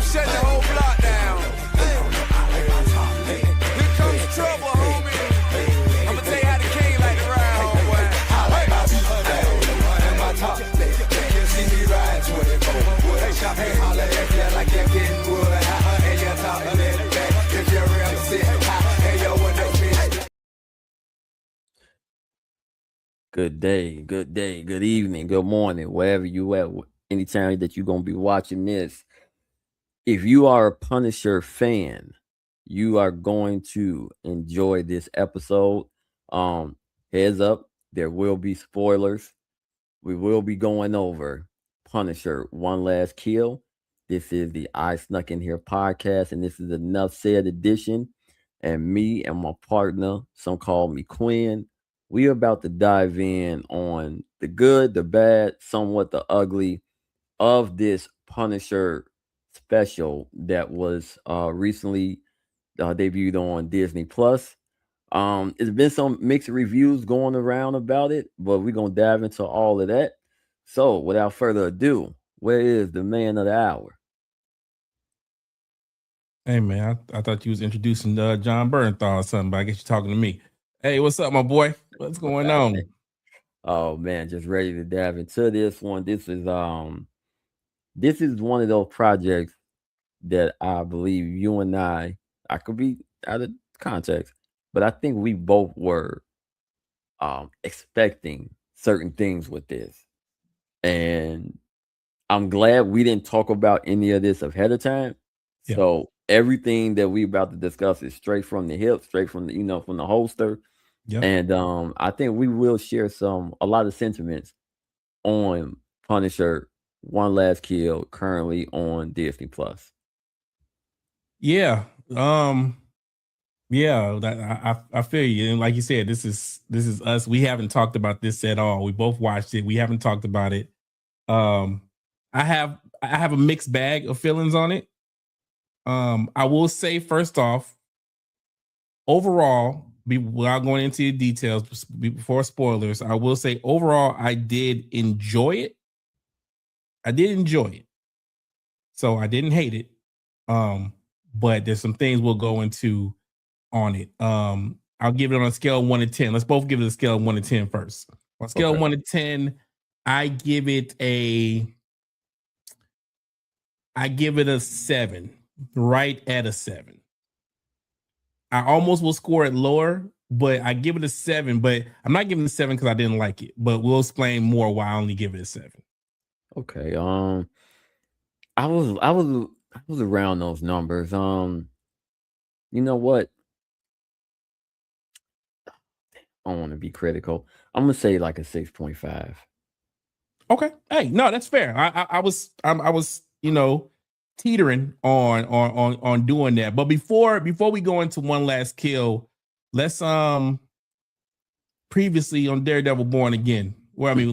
shut the whole block down. Here comes trouble, homie. I'ma tell you how the king like to ride, homeboy. I like my beat and my top. You see me ride 24 wood. Hey, holla at you like you're getting wood. And you're talking that back. If you're real, sit high. Hey, yo, what the bitch? Good day, good evening, good morning, wherever you at, anytime that you're gonna be watching this. If you are a Punisher fan, you are going to enjoy this episode. Heads up, there will be spoilers. We will be going over Punisher One Last Kill. This is the I Snuck In Here podcast, and this is the Nuff Said edition. And me and my partner, some call me Quinn, we are about to dive in on the good, the bad, somewhat the ugly of this Punisher special that was recently debuted on Disney Plus. It's been some mixed reviews going around about it, but we're gonna dive into all of that. So, without further ado, where is the man of the hour? Hey man, I thought you was introducing John Bernthal or something, but I guess you're talking to me. Hey, what's up, my boy? What's going on? Oh man, just ready to dive into this one. This is one of those projects that I believe you and I could be out of context, but I think we both were expecting certain things with this. And I'm glad we didn't talk about any of this ahead of time. Yeah. So everything that we about to discuss is straight from the hip, straight from the from the holster. Yep. And I think we will share a lot of sentiments on Punisher One Last Kill currently on Disney Plus. Yeah. Yeah, I feel you. And like you said, this is us. We haven't talked about this at all. We both watched it. We haven't talked about it. I have a mixed bag of feelings on it. I will say first off, overall, without going into the details before spoilers, I will say overall I did enjoy it. So I didn't hate it. But there's some things we'll go into on it. I'll give it on a scale of 1 to 10. Let's both give it a scale of 1 to 10 first. On a scale of 1 to 10, I give it a 7, right at a 7. I almost will score it lower, but I give it a 7. But I'm not giving it a 7 because I didn't like it. But we'll explain more why I only give it a 7. Okay. I was around those numbers. You know what? I don't want to be critical. I'm gonna say like a 6.5. Okay. Hey, no, that's fair. I was teetering on doing that. But before we go into One Last Kill, let's previously on Daredevil Born Again, where we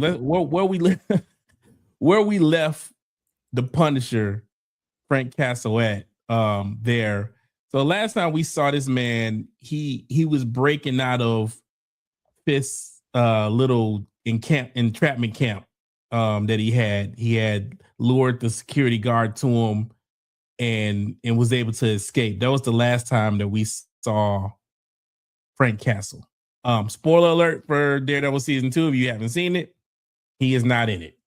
left the Punisher Frank Castle at there. So last time we saw this man, he was breaking out of this little entrapment camp that he had lured the security guard to him and was able to escape. That was the last time that we saw Frank Castle. Spoiler alert for Daredevil season 2. If you haven't seen it, he is not in it,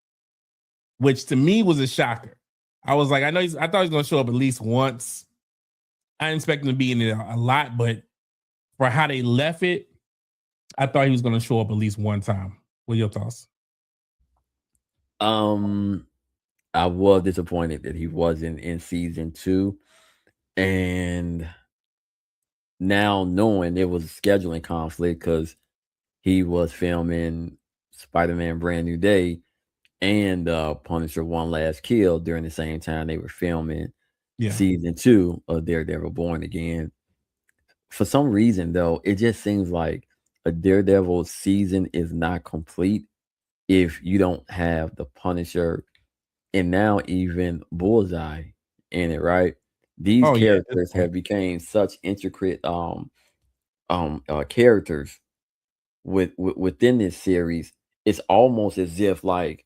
which to me was a shocker. I was like, I thought he was going to show up at least once. I didn't expect him to be in it a lot, but for how they left it, I thought he was going to show up at least one time. What are your thoughts? I was disappointed that he wasn't in season 2, and now knowing it was a scheduling conflict because he was filming Spider-Man Brand New Day and Punisher One Last Kill during the same time they were filming season 2 of Daredevil Born Again. For some reason, though, it just seems like a Daredevil season is not complete if you don't have the Punisher and now even Bullseye in it, right? These characters have become such intricate characters within this series. It's almost as if like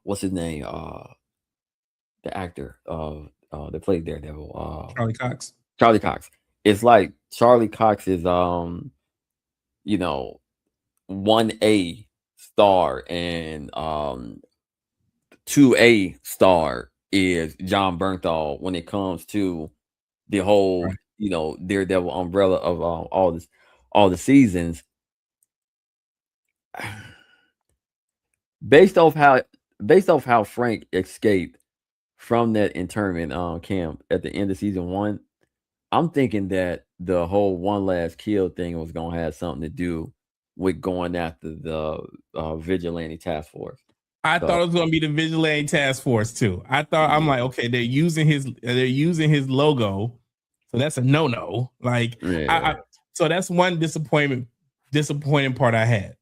what's his name? the actor that played Daredevil, Charlie Cox. Charlie Cox. It's like Charlie Cox is you know 1A star, and 2A star is John Bernthal when it comes to the whole Right. Daredevil umbrella of all the seasons. based off how Frank escaped from that internment camp at the end of season 1, I'm thinking that the whole one last kill thing was gonna have something to do with going after the vigilante task force. I thought So it was going to be the Vigilante Task Force too. I'm yeah, like, okay, they're using his logo, so that's a no. Like, yeah. so that's one disappointing part I had,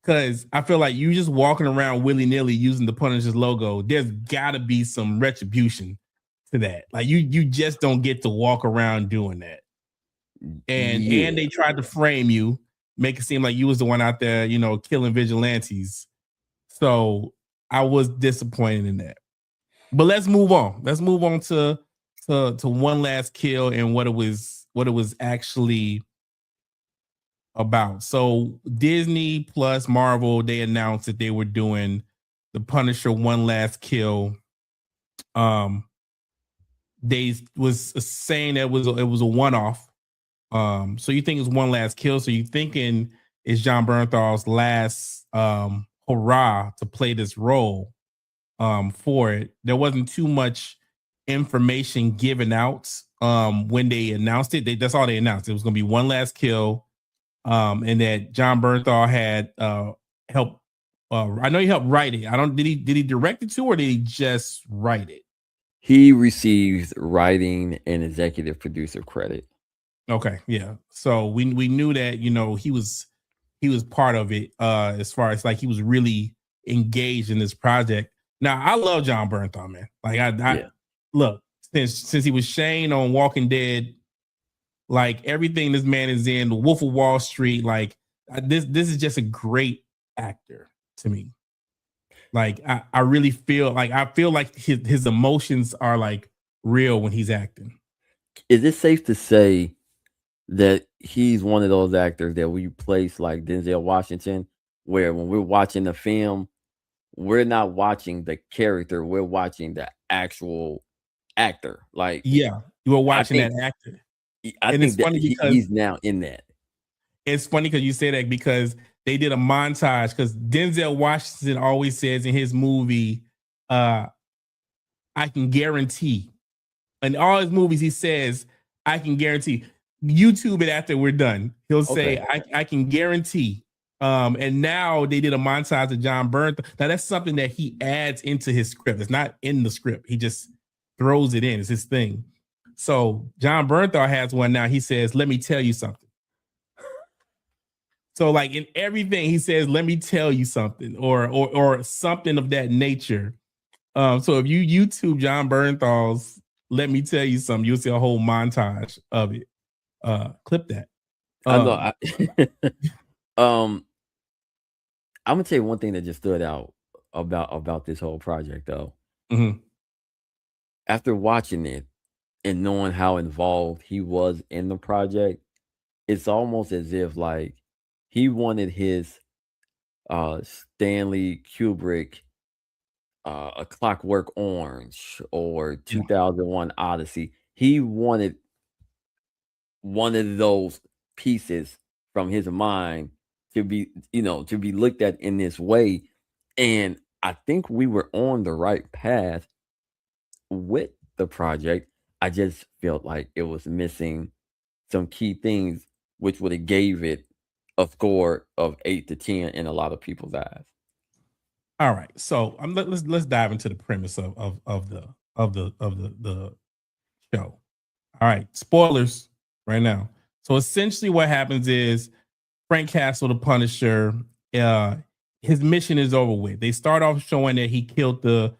because I feel like you just walking around willy nilly using the Punisher's logo. There's got to be some retribution to that. Like, you just don't get to walk around doing that. And Yeah. they tried to frame you, make it seem like you was the one out there, killing vigilantes. So I was disappointed in that. But let's move on. Let's move on to one last kill and what it was actually about. So Disney plus Marvel, they announced that they were doing the Punisher One Last Kill. They was saying that it was a one-off. So you think it's one last kill? So you thinking it's John Bernthal's last hurrah to play this role for it. There wasn't too much information given out when they announced it. That's all they announced. It was going to be one last kill, and that John Bernthal had helped. I know he helped write it. Did he direct it too, or did he just write it? He receives writing and executive producer credit. Okay, yeah. So we knew that he was part of it as far as like he was really engaged in this project. Now I love John Bernthal, man. Like I look, since he was Shane on Walking Dead, like everything this man is in, The Wolf of Wall Street, like this is just a great actor to me. Like I really feel like his emotions are like real when he's acting. Is it safe to say that he's one of those actors that we place like Denzel Washington, where when we're watching the film, we're not watching the character, we're watching the actual actor? Like, Yeah, you were I watching that think actor. I And it's think that funny because he's now in that. It's funny because you say that because they did a montage, because Denzel Washington always says in his movie, I can guarantee. In all his movies, he says, I can guarantee. YouTube it after we're done. He'll say, Okay. I can guarantee. And now they did a montage of John Bernthal. Now that's something that he adds into his script. It's not in the script. He just throws it in. It's his thing. So John Bernthal has one now. He says, let me tell you something. So like in everything he says, let me tell you something, or something of that nature. So if you YouTube John Bernthal's "Let Me Tell You Something," you'll see a whole montage of it. Clip that. I know. I'm gonna tell you one thing that just stood out about this whole project, though. Mhm. After watching it and knowing how involved he was in the project, it's almost as if like he wanted his Stanley Kubrick, A Clockwork Orange, or 2001 Odyssey. He wanted one of those pieces from his mind to be, to be looked at in this way. And I think we were on the right path with the project. I just felt like it was missing some key things, which would have gave it a score of 8 to 10 in a lot of people's eyes. All right, so let's dive into the premise of the show. All right, spoilers right now. So essentially, what happens is Frank Castle, the Punisher, his mission is over with. They start off showing that he killed the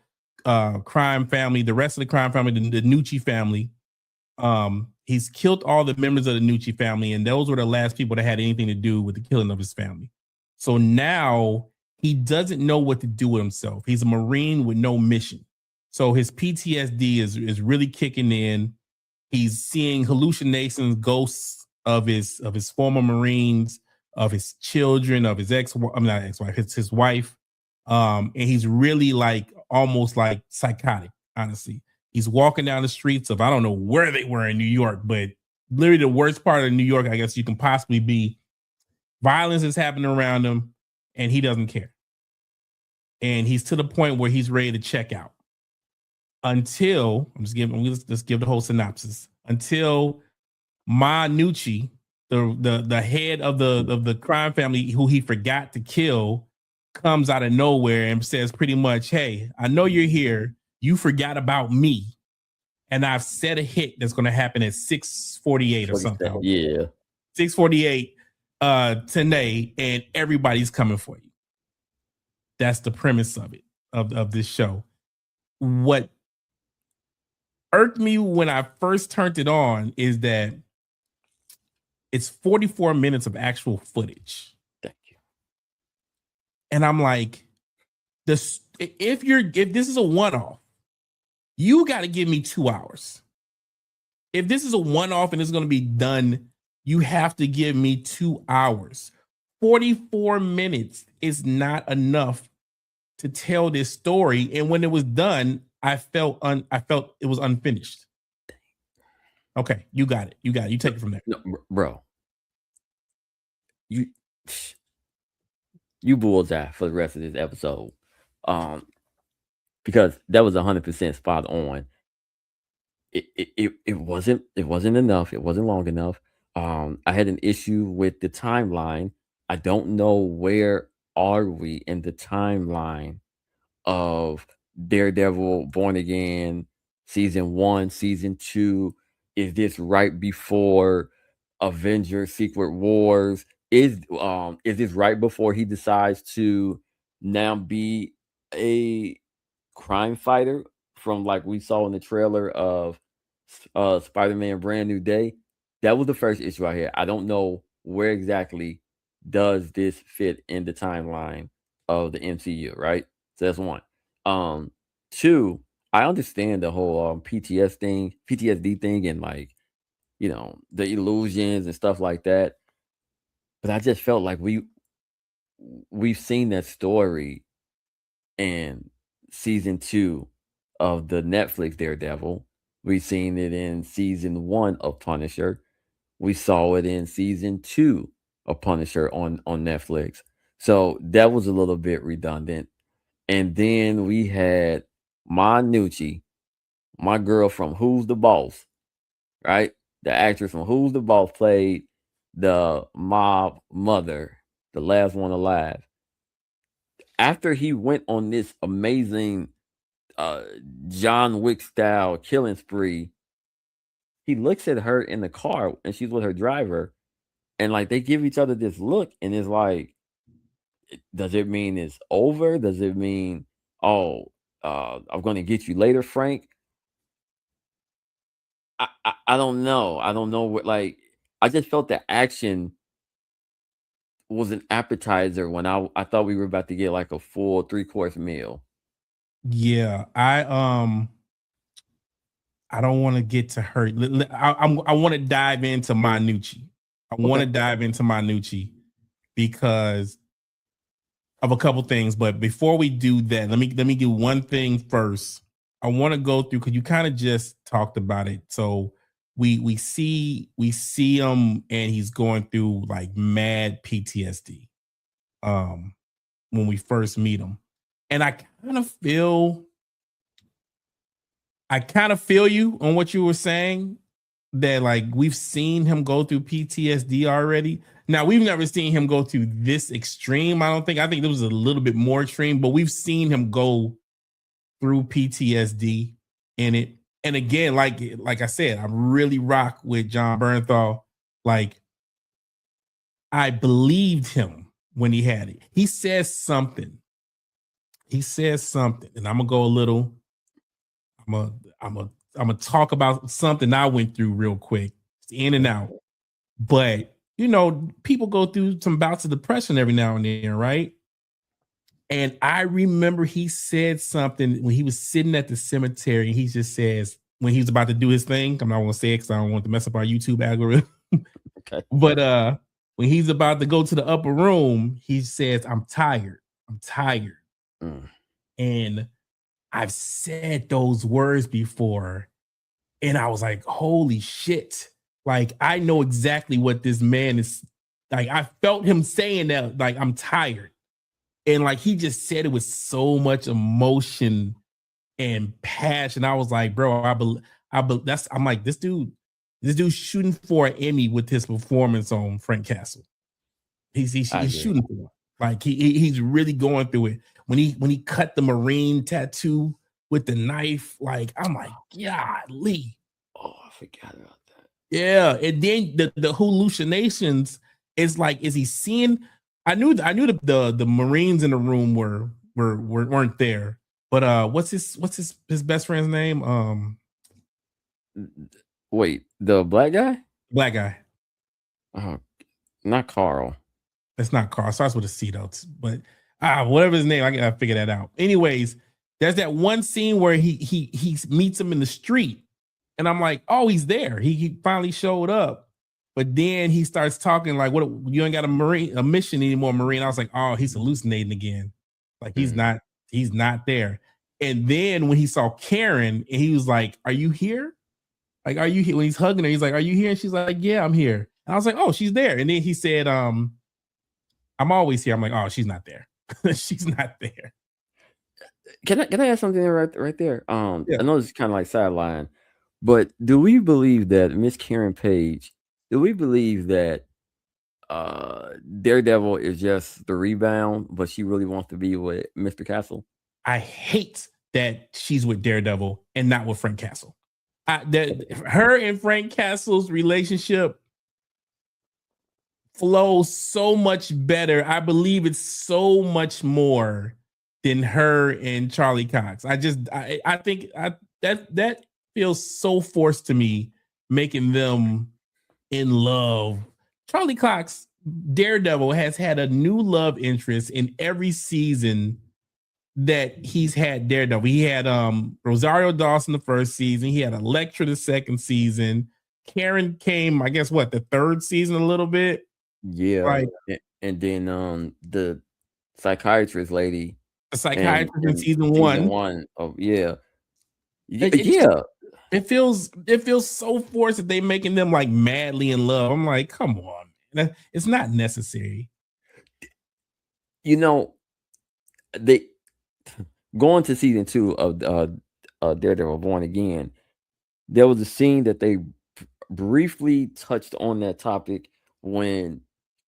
crime family, the rest of the crime family, the Nucci family. He's killed all the members of the Nucci family, and those were the last people that had anything to do with the killing of his family. So now he doesn't know what to do with himself. He's a Marine with no mission. So his PTSD is really kicking in. He's seeing hallucinations, ghosts of his former Marines, of his children, of his I'm not ex-wife, it's his wife. And he's really like almost like psychotic, honestly. He's walking down the streets of, I don't know where they were in New York, but literally the worst part of New York, I guess you can possibly be. Violence is happening around him and he doesn't care. And he's to the point where he's ready to check out. Until let's give the whole synopsis. Until Ma Nucci, the head of the crime family who he forgot to kill, comes out of nowhere and says pretty much, "Hey, I know you're here. You forgot about me, and I've set a hit that's going to happen at 6:48 or something. Yeah, 6:48 today, and everybody's coming for you." That's the premise of it, of this show. What irked me when I first turned it on is that it's 44 minutes of actual footage. thank you. And I'm like, if this is a one-off, you got to give me 2 hours. If this is a one-off and it's going to be done, you have to give me 2 hours. 44 minutes is not enough to tell this story. And when it was done, I felt it was unfinished. Okay, you got it. You take it from there. No, bro. You bullseye for the rest of this episode. Because that was 100% spot on. It wasn't enough. It wasn't long enough. I had an issue with the timeline. I don't know where are we in the timeline of Daredevil Born Again season 1, season 2. Is this right before Avengers Secret Wars? Is this right before he decides to now be a crime fighter from like we saw in the trailer of Spider-Man Brand New Day? That was the first issue I had. I don't know where exactly does this fit in the timeline of the MCU, right? So that's one. 2, I understand the whole PTSD thing, and like, you know, the illusions and stuff like that. But I just felt like we've seen that story in season 2 of the Netflix Daredevil. We've seen it in season 1 of Punisher. We saw it in season 2 of Punisher on Netflix. So that was a little bit redundant. And then we had Ma Nucci, my girl from Who's the Boss, right? The actress from Who's the Boss played the mob mother, the last one alive. After he went on this amazing John Wick style killing spree, he looks at her in the car and she's with her driver, and like they give each other this look, and it's like, does it mean it's over? Does it mean, oh, I'm going to get you later, Frank? I don't know. I don't know what, like, I just felt the action was an appetizer when I thought we were about to get like a full 3-course meal. Yeah, I don't want to get to her. I want to dive into Ma Nucci. I want to dive into Ma Nucci because of a couple things. But before we do that, let me do one thing first. I want to go through, because you kind of just talked about it. So we see him and he's going through like mad PTSD when we first meet him. And I kind of feel you on what you were saying, that like we've seen him go through PTSD already. Now, we've never seen him go through this extreme. I think there was a little bit more extreme, but we've seen him go through PTSD in it. And again, like I said, I really rock with John Bernthal. Like, I believed him when he had it. He says something, and I'm gonna go a little. I'm gonna talk about something I went through real quick. It's in and out, but you know, people go through some bouts of depression every now and then, right? And I remember he said something when he was sitting at the cemetery. He just says, when he was about to do his thing, I'm not going to say it because I don't want to mess up our YouTube algorithm. Okay. But when he's about to go to the upper room, he says, I'm tired. I'm tired. Mm. And I've said those words before. And I was like, holy shit. Like, I know exactly what this man is like. I felt him saying that, like, I'm tired. And like, he just said it with so much emotion and passion. I was like, bro, I'm like, this dude's shooting for an Emmy with his performance on Frank Castle. He's shooting for it. Like he's really going through it. When he cut the Marine tattoo with the knife, like I'm like, golly. Oh, I forgot about that. Yeah, and then the hallucinations is like, is he seeing? I knew the Marines in the room weren't there, but what's his best friend's name? Wait, the black guy? Black guy. Not Carl. It's not Carl. It starts with a C though, but whatever his name, I gotta figure that out. Anyways, there's that one scene where he meets him in the street, and I'm like, oh, he's there. He finally showed up. But then he starts talking like, "What? You ain't got a mission anymore, Marine." I was like, "Oh, he's hallucinating again. Like he's not there." And then when he saw Karen, and he was like, "Are you here? Like, are you here?" When he's hugging her, he's like, "Are you here?" And she's like, "Yeah, I'm here." And I was like, "Oh, she's there." And then he said, "I'm always here." I'm like, "Oh, she's not there. She's not there." Can I ask something right there? Yeah. I know it's kind of like sideline, but do we believe that Miss Karen Page? Do we believe that Daredevil is just the rebound, but she really wants to be with Mr. Castle? I hate that she's with Daredevil and not with Frank Castle. Her and Frank Castle's relationship flows so much better. I believe it's so much more than her and Charlie Cox. I think that feels so forced to me, making them in love. Charlie Cox, Daredevil, has had a new love interest in every season that he's had Daredevil. He had Rosario Dawson the first season. He had Elektra the second season. Karen came, I guess, what, the third season a little bit. Yeah, Right. and then the psychiatrist lady, The psychiatrist in season season 1. of yeah. It feels so forced that they making them like madly in love. I'm like, come on, it's not necessary. You know, they going to season 2 of Daredevil Born Again. There was a scene that they briefly touched on that topic when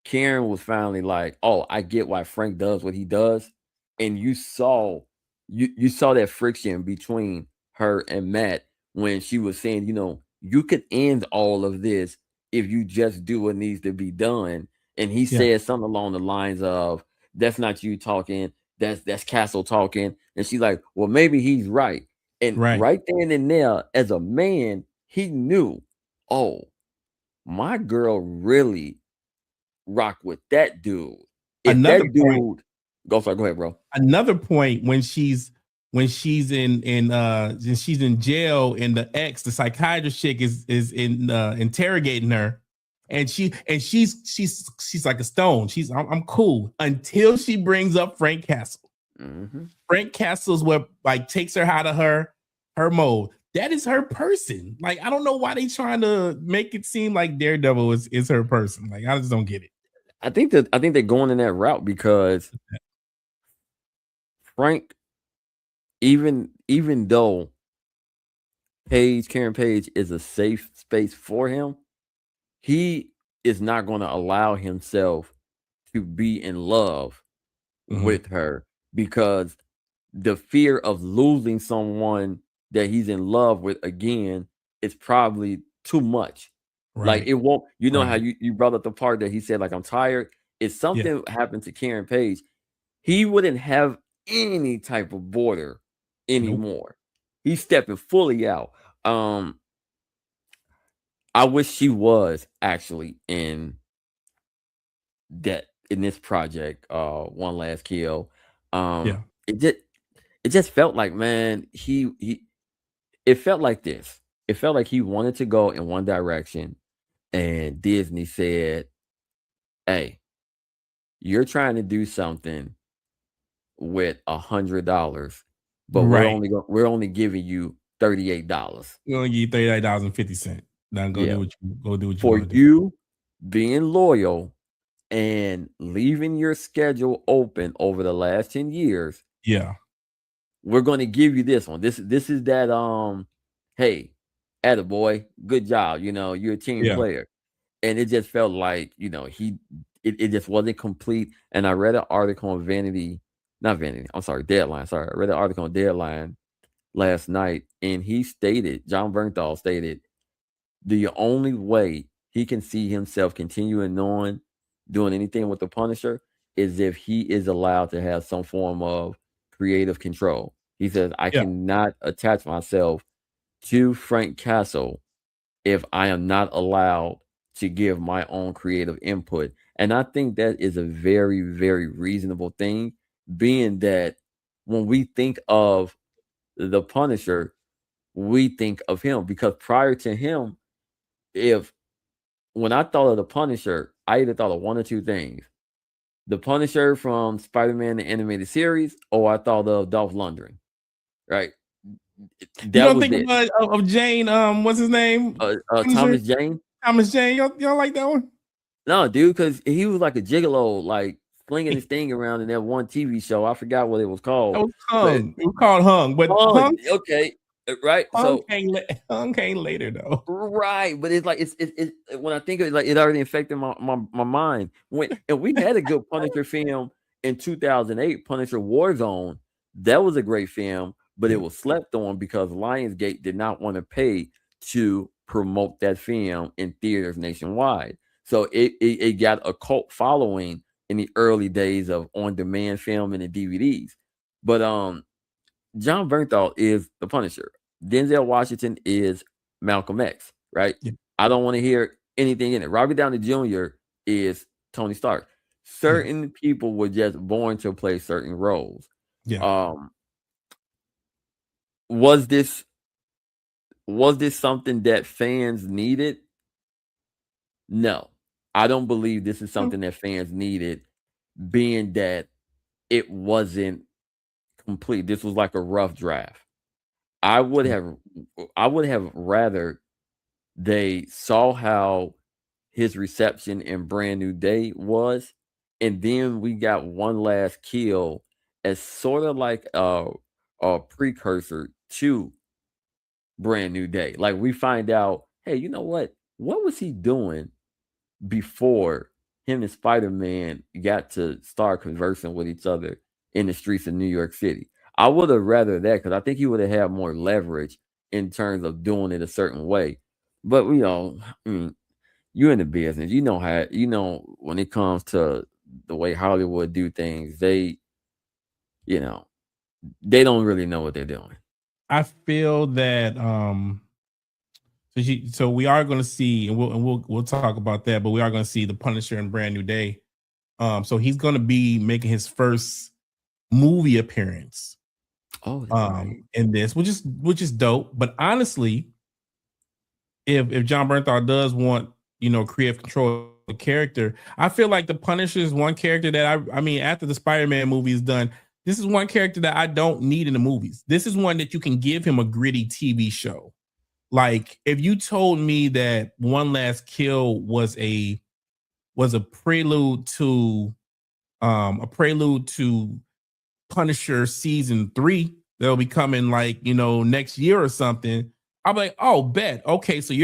Karen was finally like, "Oh, I get why Frank does what he does," and you saw that friction between her and Matt when she was saying, you could end all of this if you just do what needs to be done. And he said something along the lines of, "That's not you talking. That's Castle talking." And she's like, "Well, maybe he's right." And right then and there, as a man, he knew, oh, my girl really rock with that dude. If Another that dude, point, go ahead, bro. Another point, when she's in jail, and the psychiatrist chick is interrogating her, and she's like a stone. I'm cool until she brings up Frank Castle. Mm-hmm. Frank Castle's what like takes her out of her mode. That is her person. Like, I don't know why they trying to make it seem like Daredevil is her person. Like, I just don't get it. I think they're going in that route because Frank, even though Karen Page is a safe space for him, he is not going to allow himself to be in love with her, because the fear of losing someone that he's in love with again is probably too much. Like, it won't, how you brought up the part that he said, like, "I'm tired." If something happened to Karen Page, he wouldn't have any type of border anymore. He's stepping fully out. I wish she was actually in this project, One Last Kill. Yeah. It just felt like, man, it felt like this. It felt like he wanted to go in one direction, and Disney said, "Hey, you're trying to do something with $100, but Right. we're only giving you $38. We're gonna give you $38.50. Now go Yeah, do what you for want to do. you being loyal and leaving your schedule open over the last 10 years. Yeah. We're going to give you this one. This is that hey, attaboy, good job. You're a team Yeah. player." And it just felt like, it just wasn't complete. And I read an article on Deadline. Sorry. I read an article on Deadline last night, and John Bernthal stated, the only way he can see himself continuing on doing anything with the Punisher is if he is allowed to have some form of creative control. He says, I Yeah. cannot attach myself to Frank Castle if I am not allowed to give my own creative input. And I think that is a very, very reasonable thing, being that when we think of the Punisher, we think of him, because prior to him, if when I thought of the Punisher, I either thought of one or two things: the Punisher from Spider-Man the animated series, or I thought of Dolph Lundgren. Right? You That don't was think it. of Jane? What's his name? Thomas Jane. Thomas Jane. Y'all like that one? No, dude, because he was like a gigolo, like flinging his thing around in that one TV show. I forgot what it was That called, was but Hung. It was called Hung, but okay, right. Hung So came later though. right, but it's like it's when I think of it, like, it already infected my mind. And we had a good Punisher film in 2008, Punisher Warzone. That was a great film, but it Yeah. was slept on because Lionsgate did not want to pay to promote that film in theaters nationwide. So it got a cult following in the early days of on-demand filming and DVDs. But John Bernthal is the Punisher. Denzel Washington is Malcolm X, right? Yeah. I don't want to hear anything in it. Robert Downey Jr. is Tony Stark. Certain people were just born to play certain roles. Yeah. Was this something that fans needed? No. I don't believe this is something that fans needed, being that it wasn't complete. This was like a rough draft. I would have rather they saw how his reception in Brand New Day was, and then we got one last kill as sort of like a precursor to Brand New Day. Like, we find out, hey, you know what? What was he doing before him and Spider-Man got to start conversing with each other in the streets of New York City? I would have rather that, because I think he would have had more leverage in terms of doing it a certain way. But I mean, you're in the business. You know how when it comes to the way Hollywood do things, you know, they don't really know what they're doing. I feel that so we are going to see, and we'll talk about that, but we are going to see the Punisher in Brand New Day. So he's going to be making his first movie appearance in this, which is dope. But honestly, if John Bernthal does want, creative control of the character, I feel like the Punisher is one character that I mean, after the Spider-Man movie is done, this is one character that I don't need in the movies. This is one that you can give him a gritty TV show. Like, if you told me that One Last Kill was a prelude to Punisher season 3 that'll be coming, like, next year or something, I'll be like, oh, bet. Okay, so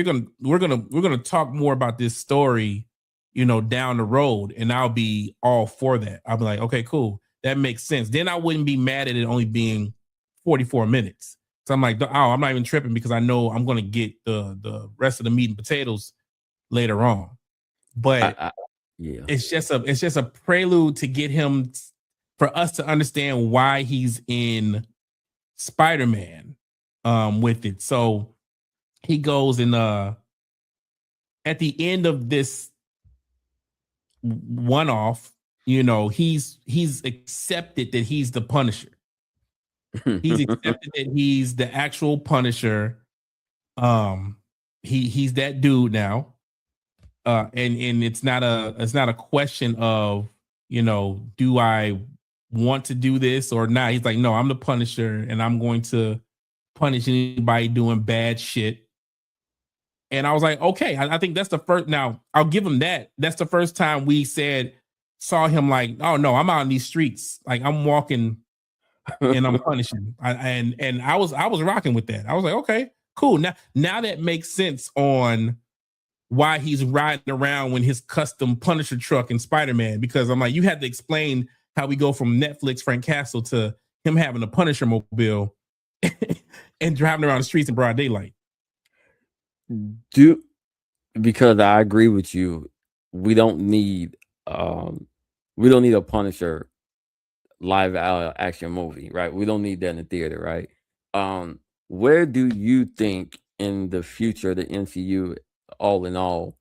we're gonna talk more about this story, down the road, and I'll be all for that. I'll be like, okay, cool. That makes sense. Then I wouldn't be mad at it only being 44 minutes. So I'm like, oh, I'm not even tripping, because I know I'm gonna get the rest of the meat and potatoes later on. But yeah, it's just a prelude to get him, for us to understand why he's in Spider-Man with it. So he goes and at the end of this one-off, you know, he's accepted that he's the Punisher. He's accepted that he's the actual Punisher. He's that dude now. And it's not a question of, you know, do I want to do this or not? He's like, no, I'm the Punisher, and I'm going to punish anybody doing bad shit. And I was like, okay, I think that's the first. Now I'll give him that. That's the first time we saw him like, oh no, I'm out in these streets, like I'm walking and I'm punishing. And I was rocking with that. I was like, okay, cool. Now that makes sense on why he's riding around in his custom Punisher truck in Spider-Man, because I'm like, you had to explain how we go from Netflix Frank Castle to him having a Punisher mobile and driving around the streets in broad daylight. Because I agree with you, we don't need a Punisher live action movie, right? We don't need that in the theater, right? Where do you think in the future the MCU, all in all,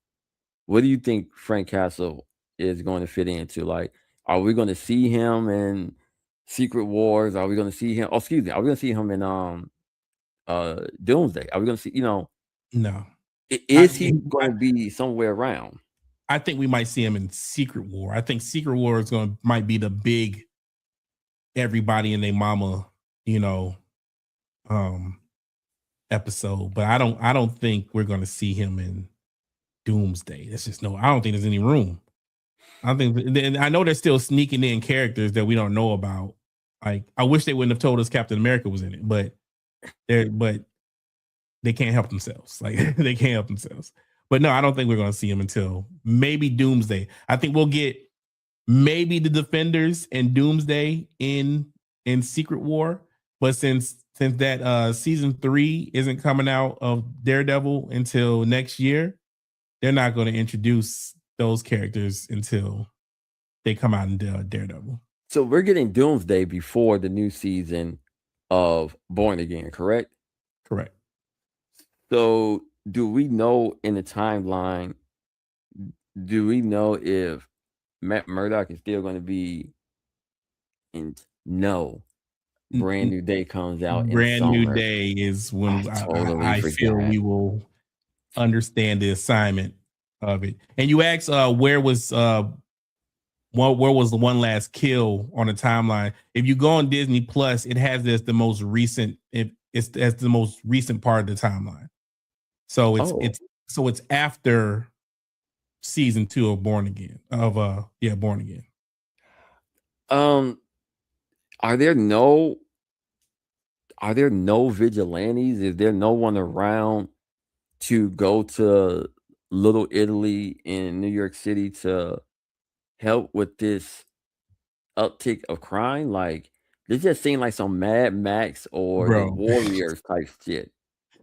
what do you think Frank Castle is going to fit into? Like, are we going to see him in Secret Wars? Are we going to see him? Oh, excuse me. Are we going to see him in Doomsday? Are we going to see? No. Is he going to be somewhere around? I think we might see him in Secret War. I think Secret War might be the big everybody and their mama, episode. But I don't think we're going to see him in Doomsday. That's just I don't think there's any room. I know they're still sneaking in characters that we don't know about. Like, I wish they wouldn't have told us Captain America was in it, but they can't help themselves. Like, they can't help themselves. But no, I don't think we're going to see him until maybe Doomsday. I think we'll get maybe the Defenders and Doomsday in Secret War. But since that season 3 isn't coming out of Daredevil until next year, they're not going to introduce those characters until they come out in Daredevil. So we're getting Doomsday before the new season of Born Again, correct? Correct. So do we know in the timeline, do we know if Matt Murdock is still going to be in? No. Brand New Day comes out in Brand summer. New Day is when I feel we will understand the assignment of it. And you asked where was the One Last Kill on the timeline. If you go on Disney Plus, it has this the most recent. It's the most recent part of the timeline. So it's after season 2 of Born Again. Born Again. Are there no vigilantes? Is there no one around to go to Little Italy in New York City to help with this uptick of crime? Like, this just seemed like some Mad Max or the Warriors type shit.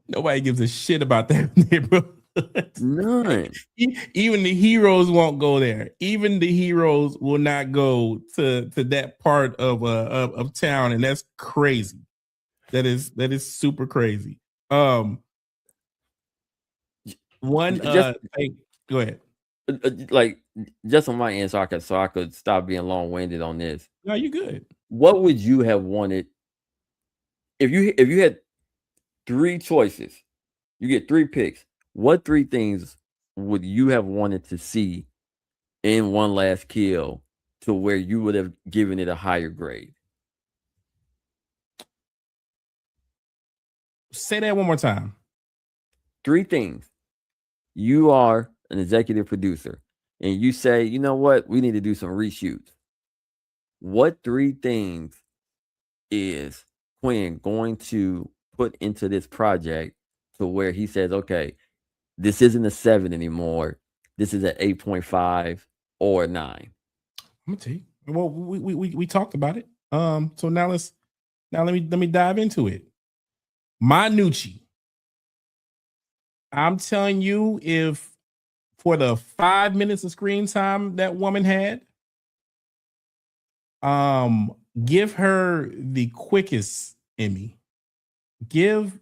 Nobody gives a shit about that neighborhood. None. Even the heroes won't go there. Even the heroes will not go to that part of town, and that's crazy. That is super crazy. Go ahead. Like, just on my end, so I could stop being long-winded on this. No, you good. What would you have wanted if you had 3 choices? You get 3 picks. What 3 things would you have wanted to see in One Last Kill to where you would have given it a higher grade? Say that one more time. 3 things. You are an executive producer and you say, you know what? We need to do some reshoots. What 3 things is Quinn going to put into this project to where he says, okay, this isn't a 7 anymore. This is an 8.5 or a 9. I'm gonna tell you. Well, we talked about it. So now let me dive into it. Manucci. I'm telling you, if for the 5 minutes of screen time that woman had, give her the quickest Emmy. Give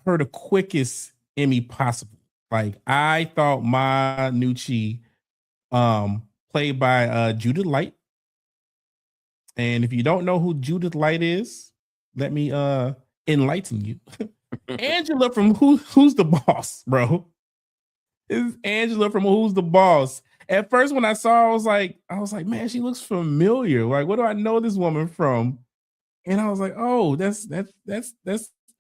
her the quickest Emmy possible. Like, I thought Manucci played by Judith Light. And if you don't know who Judith Light is, let me enlighten you. Angela from Who's the Boss, bro. This is Angela from Who's the Boss. At first, when I saw her, I was like, man, she looks familiar. Like, what do I know this woman from? And I was like, oh, that's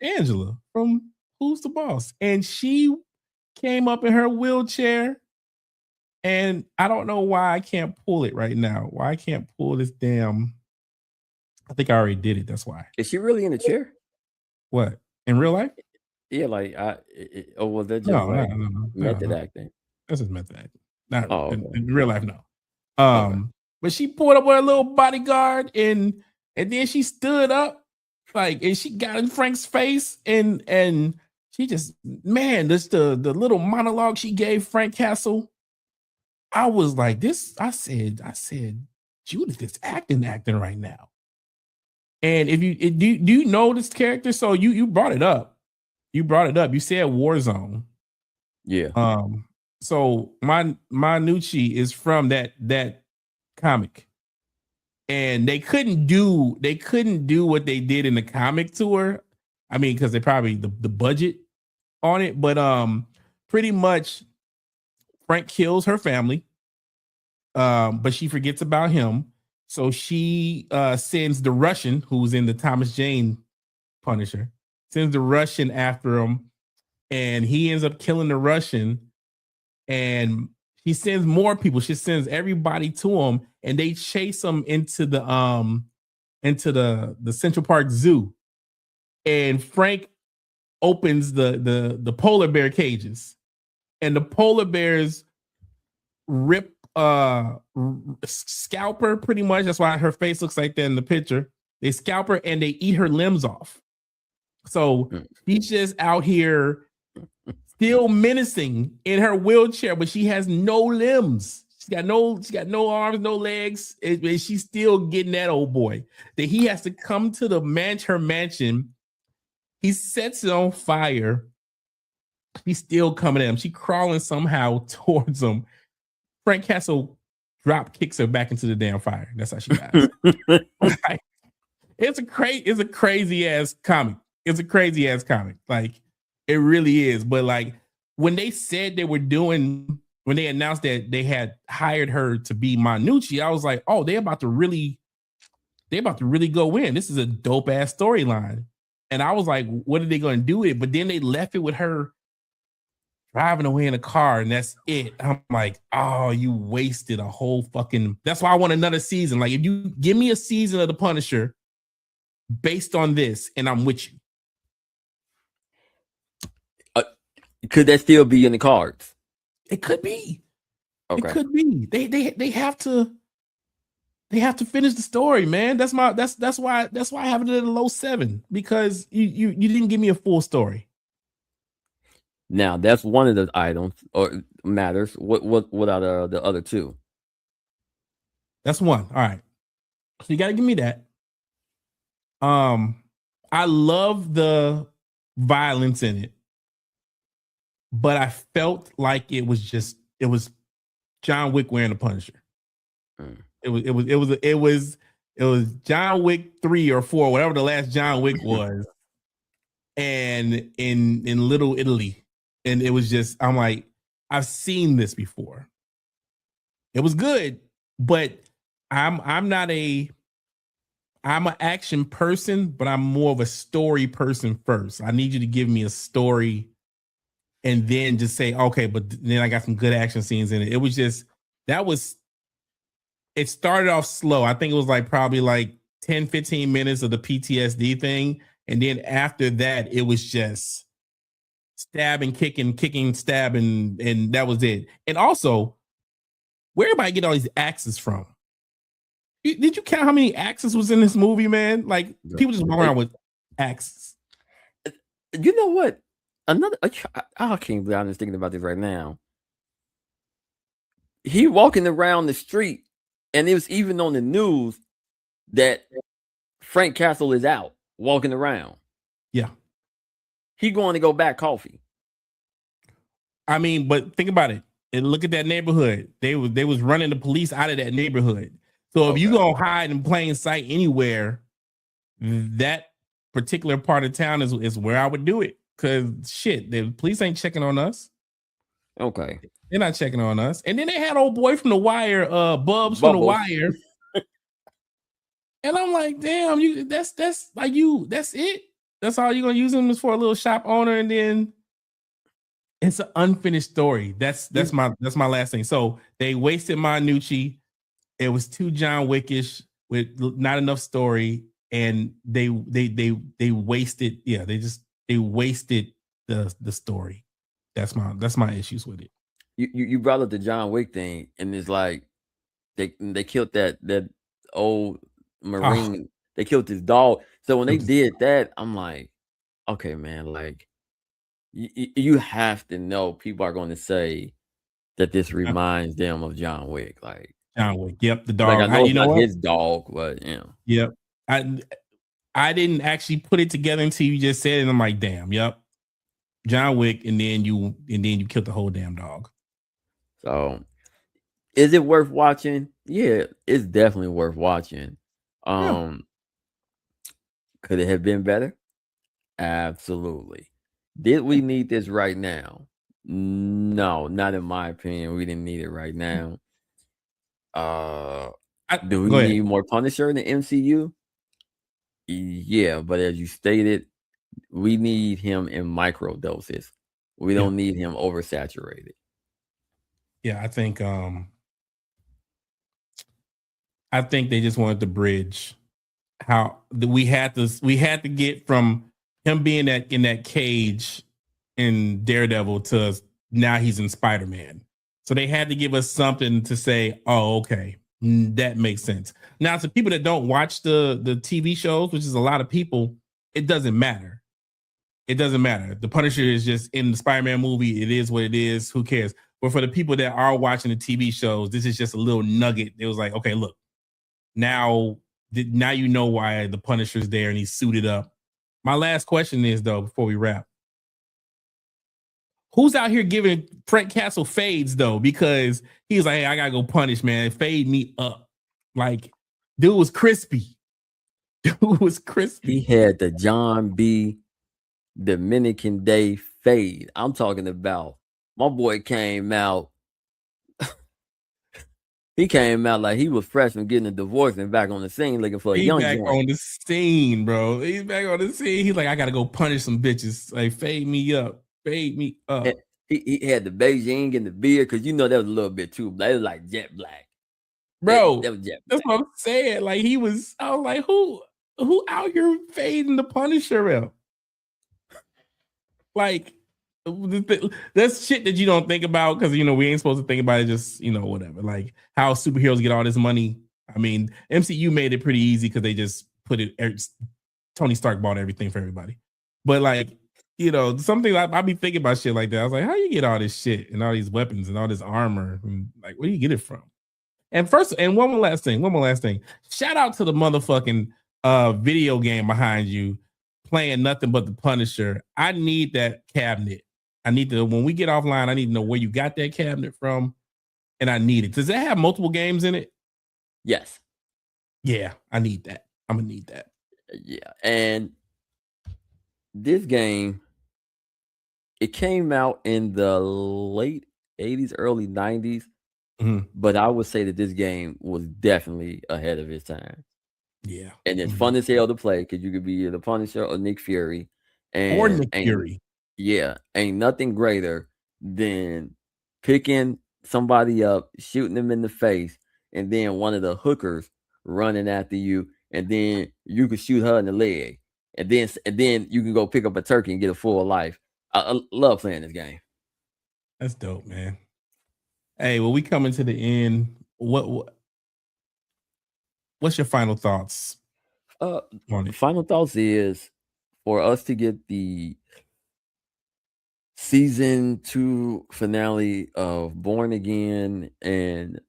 Angela from Who's the Boss. And she came up in her wheelchair. And I don't know why I can't pull it right now. Why I can't pull this damn. I think I already did it. That's why. Is she really in the chair? What? In real life? Yeah, like was that just No, method acting? This is method acting. Not okay. in real life, no. Okay. But she pulled up with a little bodyguard and then she stood up, like, and she got in Frank's face and she just, man, this the little monologue she gave Frank Castle. I was like, this, I said, Judith is acting right now. And if you do you know this character? So you brought it up. You said Warzone. Yeah. So my Nucci is from that comic. And they couldn't do what they did in the comic tour. I mean, because they probably the budget on it, but pretty much Frank kills her family. But she forgets about him. So she sends the Russian, who's in the Thomas Jane Punisher, sends the Russian after him, and he ends up killing the Russian. And he sends more people. She sends everybody to him, and they chase him into the Central Park Zoo. And Frank opens the polar bear cages, and the polar bears rip scalp her pretty much. That's why her face looks like that in the picture. They scalp her and they eat her limbs off. So she's just out here still menacing in her wheelchair, but she has no limbs. She's got no arms, no legs, and she's still getting that old boy. That he has to come to her mansion. He sets it on fire. She's still coming at him. She's crawling somehow towards him. Frank Castle drop kicks her back into the damn fire. That's how she dies. It's a crazy ass comic. It's a crazy ass comic. Like, it really is. But like, when they said when they announced that they had hired her to be Manucci, I was like, oh, they about to really go in. This is a dope ass storyline. And I was like, what are they going to do with it? But then they left it with her driving away in a car, and that's it. I'm like, oh, you wasted a whole fucking. That's why I want another season. Like, if you give me a season of The Punisher based on this, and I'm with you. Could that still be in the cards? It could be. Okay. It could be. They have to finish the story, man. That's why I have it at a low 7, because you didn't give me a full story. Now that's one of the items or matters. What are the other two? That's one. All right. So you got to give me that. I love the violence in it, but I felt like it was John Wick wearing the Punisher. It was John Wick 3 or 4, whatever the last John Wick was, and in Little Italy. And it was just, I'm like, I've seen this before. It was good, but I'm an action person, but I'm more of a story person first. I need you to give me a story and then just say, okay, but then I got some good action scenes in it. It was just, it started off slow. I think it was like probably like 10, 15 minutes of the PTSD thing. And then after that, it was just stabbing, kicking, stabbing, and that was it. And also, where everybody get all these axes from? Did you count how many axes was in this movie, man? Like, people just walk around with axes. You know what? I can't believe I'm just thinking about this right now. He walking around the street, and it was even on the news that Frank Castle is out walking around. Yeah. He going to go back coffee. I mean, but think about it. And look at that neighborhood. They was running the police out of that neighborhood. So if you gonna hide in plain sight anywhere, that particular part of town is where I would do it. Cause shit, the police ain't checking on us. Okay. They're not checking on us. And then they had old boy from The Wire, Bubs from The Wire. And I'm like, damn, that's it. That's all you're gonna use him is for a little shop owner, and then it's an unfinished story. That's my last thing. So they wasted Manucci. It was too John Wickish with not enough story, and they wasted. Yeah, they wasted the story. That's my issues with it. You brought up the John Wick thing, and it's like they killed that old Marine. They killed his dog. So when they did that, I'm like, okay, man, like you have to know people are going to say that this reminds them of John Wick. Like John Wick, yep, the dog. Like I know you know not what? his dog, but Yep. I didn't actually put it together until you just said it, and I'm like, damn, yep. John Wick, and then you killed the whole damn dog. So is it worth watching? Yeah, it's definitely worth watching. Could it have been better? Absolutely. Did we need this right now? No, not in my opinion. We didn't need it right now. Do we need more Punisher in the MCU? Yeah, but as you stated, we need him in micro doses. We don't need him oversaturated. Yeah, I think they just wanted to bridge how we had to get from him being in that cage in Daredevil to now he's in Spider-Man. So they had to give us something to say, oh, okay, that makes sense. Now, to people that don't watch the TV shows, which is a lot of people, it doesn't matter. It doesn't matter. The Punisher is just in the Spider-Man movie. It is what it is. Who cares? But for the people that are watching the TV shows, this is just a little nugget. It was like, okay, look, now you know why the Punisher's there and he's suited up. My last question is, though, before we wrap, who's out here giving Frank Castle fades, though? Because he's like, hey, I gotta go punish, man. Fade me up. Like, dude was crispy. Dude was crispy. He had the John B. Dominican Day fade. I'm talking about my boy came out. He came out like he was fresh from getting a divorce and back on the scene looking for a young back joint. on the scene, bro. He's back on the scene. He's like, I gotta go punish some bitches. Like, fade me up. Fade me up. And he had the Beijing and the beard because you know that was a little bit too black. It was like jet black. Bro, that was jet black. That's what I'm saying. Like I was like, who out here fading the Punisher up? Like, that's shit that you don't think about because we ain't supposed to think about it. Just whatever. Like how superheroes get all this money. I mean, MCU made it pretty easy because they just put it. Tony Stark bought everything for everybody. But like, something I be thinking about shit like that. I was like, how you get all this shit and all these weapons and all this armor? And like, where do you get it from? And one more last thing. Shout out to the motherfucking video game behind you playing nothing but the Punisher. I need that cabinet. I need to, when we get offline, I need to know where you got that cabinet from, and I need it. Does that have multiple games in it? Yes. Yeah, I need that. I'm gonna need that. Yeah, and this game, it came out in the late 80s, early 90s, but I would say that this game was definitely ahead of its time. Yeah. And it's fun as hell to play because you could be the Punisher or Nick Fury. Yeah, ain't nothing greater than picking somebody up, shooting them in the face, and then one of the hookers running after you, and then you can shoot her in the leg, and then you can go pick up a turkey and get a full life. I love playing this game. That's dope, man. Hey, well, we coming to the end. What's your final thoughts? Final thoughts is for us to get the season 2 finale of Born Again and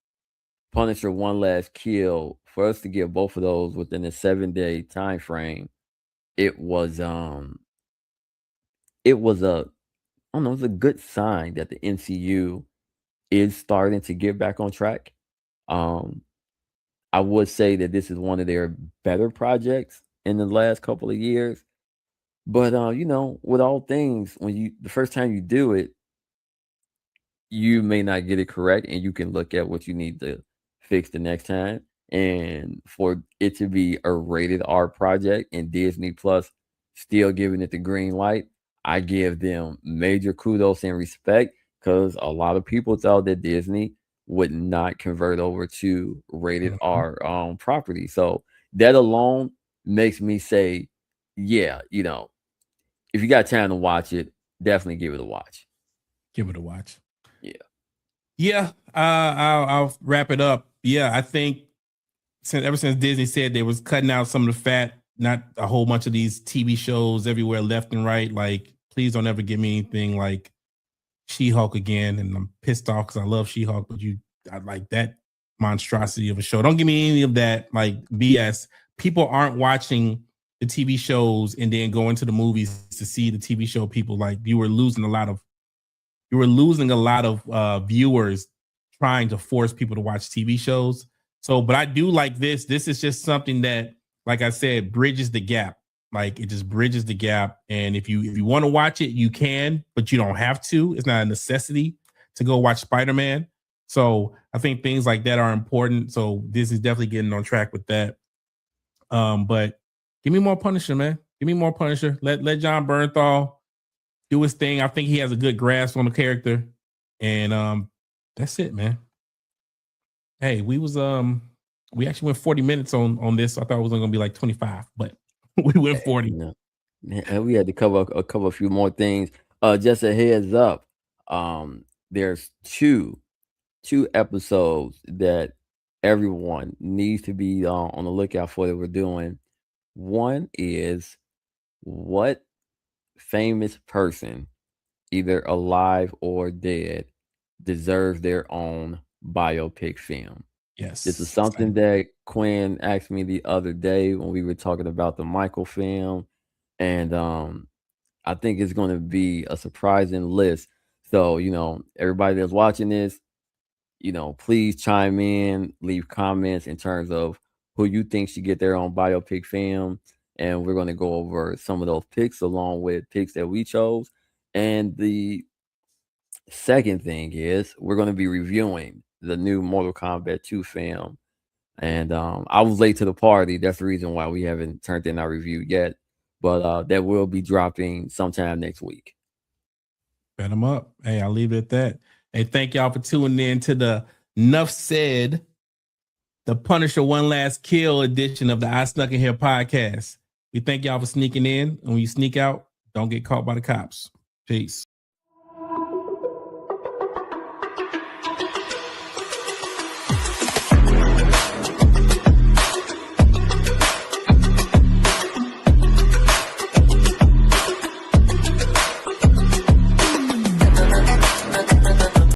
Punisher One Last Kill, for us to get both of those within a 7-day time frame, it was a good sign that the MCU is starting to get back on track. I would say that this is one of their better projects in the last couple of years. But with all things, when the first time you do it, you may not get it correct, and you can look at what you need to fix the next time. And for it to be a rated R project and Disney Plus still giving it the green light, I give them major kudos and respect, because a lot of people thought that Disney would not convert over to rated R property. So that alone makes me say, yeah, if you got time to watch it, definitely give it a watch. Give it a watch. Yeah. Yeah. I'll wrap it up. Yeah, I think ever since Disney said they was cutting out some of the fat, not a whole bunch of these TV shows everywhere left and right. Like, please don't ever give me anything like She-Hulk again. And I'm pissed off because I love She-Hulk, but I like that monstrosity of a show. Don't give me any of that like BS. People aren't watching the TV shows and then going to the movies to see the TV show. People, like, you were losing a lot of viewers trying to force people to watch TV shows. So, but I do like this. This is just something that, like I said, bridges the gap. Like, it just bridges the gap. And if you want to watch it, you can, but you don't have to. It's not a necessity to go watch Spider-Man. So I think things like that are important. So this is definitely getting on track with that. But give me more Punisher, man. Give me more Punisher. Let John Bernthal do his thing. I think he has a good grasp on the character. And that's it, man. Hey, we actually went 40 minutes on this. I thought it was only gonna be like 25, but we went 40. And we had to cover a few more things. Just a heads up. There's two episodes that everyone needs to be on the lookout for that we're doing. One is, what famous person, either alive or dead, deserves their own biopic film? Yes. This is something that Quinn asked me the other day when we were talking about the Michael film. And I think it's going to be a surprising list. So, everybody that's watching this, please chime in, leave comments in terms of who you think should get their own biopic film. And we're going to go over some of those picks along with picks that we chose. And the second thing is, we're going to be reviewing the new Mortal Kombat 2 film. And I was late to the party. That's the reason why we haven't turned in our review yet. But that will be dropping sometime next week. Bet them up. Hey, I'll leave it at that. Hey, thank y'all for tuning in to the Nuff Said, the Punisher One Last Kill edition of the I Snuck in Here podcast. We thank y'all for sneaking in. And when you sneak out, don't get caught by the cops. Peace.